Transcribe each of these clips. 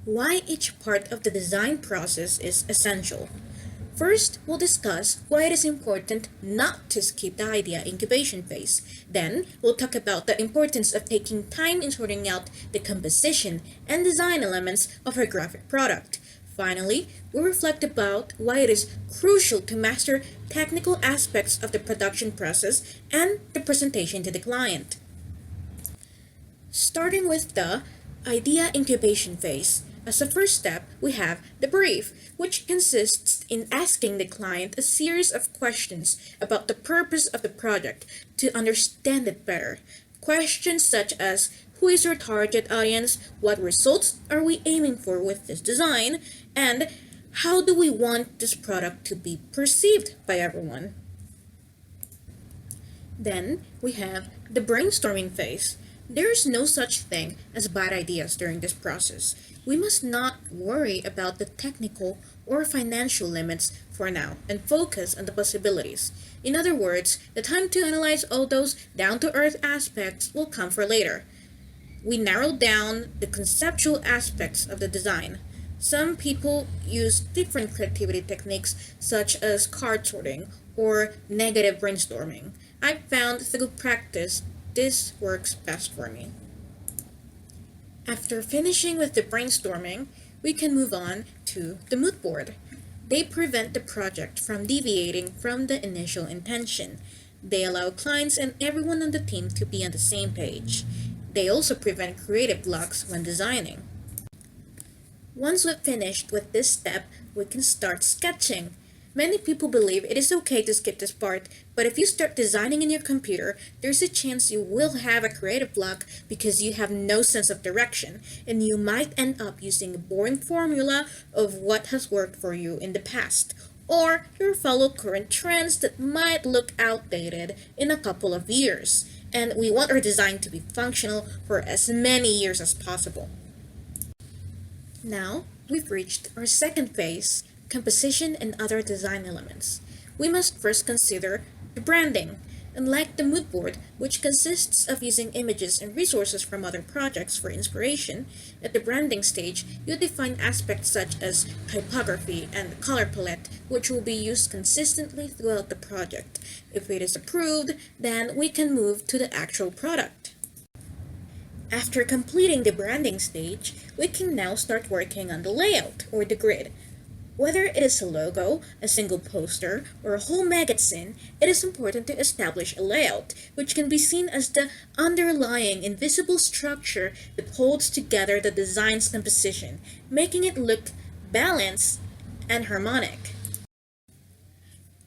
why each part of the design process is essential. First, we'll discuss why it is important not to skip the idea incubation phase. Then, we'll talk about the importance of taking time in sorting out the composition and design elements of our graphic product. Finally, we'll reflect about why it is crucial to master technical aspects of the production process and the presentation to the client. Starting with the idea incubation phase. As a first step, we have the brief, which consists in asking the client a series of questions about the purpose of the project to understand it better. Questions such as who is your target audience, what results are we aiming for with this design, and how do we want this product to be perceived by everyone. Then we have the brainstorming phase. There is no such thing as bad ideas during this process. We must not worry about the technical or financial limits for now and focus on the possibilities. In other words, the time to analyze all those down-to-earth aspects will come for later. We narrowed down the conceptual aspects of the design. Some people use different creativity techniques such as card sorting or negative brainstorming. I found through practice this works best for me. After finishing with the brainstorming, we can move on to the mood board. They prevent the project from deviating from the initial intention. They allow clients and everyone on the team to be on the same page. They also prevent creative blocks when designing. Once we've finished with this step, we can start sketching. Many people believe it is okay to skip this part, but if you start designing in your computer, there's a chance you will have a creative block because you have no sense of direction, and you might end up using a boring formula of what has worked for you in the past, or you'll follow current trends that might look outdated in a couple of years, and we want our design to be functional for as many years as possible. Now, we've reached our second phase, composition and other design elements. We must first consider the branding. Unlike the mood board, which consists of using images and resources from other projects for inspiration, at the branding stage, you define aspects such as typography and color palette, which will be used consistently throughout the project. If it is approved, then we can move to the actual product. After completing the branding stage, we can now start working on the layout or the grid. Whether it is a logo, a single poster, or a whole magazine, it is important to establish a layout, which can be seen as the underlying invisible structure that holds together the design's composition, making it look balanced and harmonic.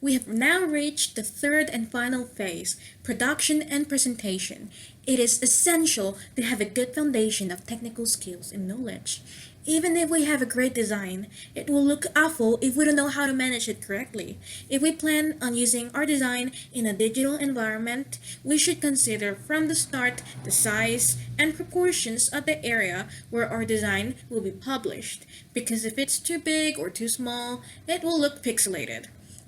We have now reached the third and final phase, production and presentation. It is essential to have a good foundation of technical skills and knowledge. Even if we have a great design, it will look awful if we don't know how to manage it correctly. If we plan on using our design in a digital environment, we should consider from the start the size and proportions of the area where our design will be published, because if it's too big or too small, it will look pixelated.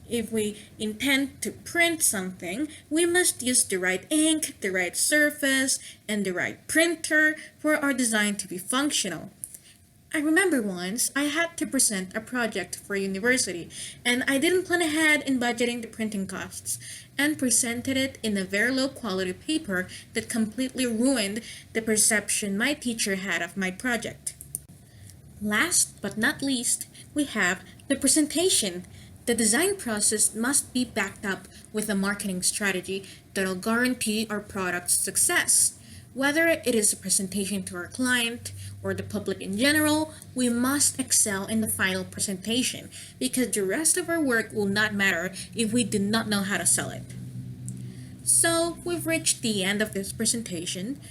If we intend to print something, we must use the right ink, the right surface, and the right printer for our design to be functional. I remember once I had to present a project for university, and I didn't plan ahead in budgeting the printing costs, and presented it in a very low quality paper that completely ruined the perception my teacher had of my project. Last but not least, we have the presentation. The design process must be backed up with a marketing strategy that will guarantee our product's success. Whether it is a presentation to our client or the public in general, we must excel in the final presentation because the rest of our work will not matter if we do not know how to sell it. So, we've reached the end of this presentation.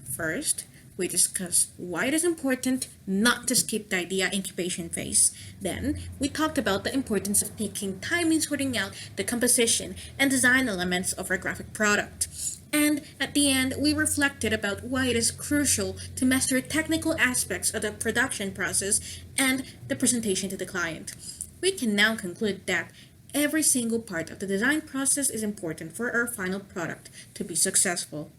First, we discussed why it is important not to skip the idea incubation phase. Then, we talked about the importance of taking time in sorting out the composition and design elements of our graphic product. And at the end, we reflected about why it is crucial to master technical aspects of the production process and the presentation to the client. We can now conclude that every single part of the design process is important for our final product to be successful.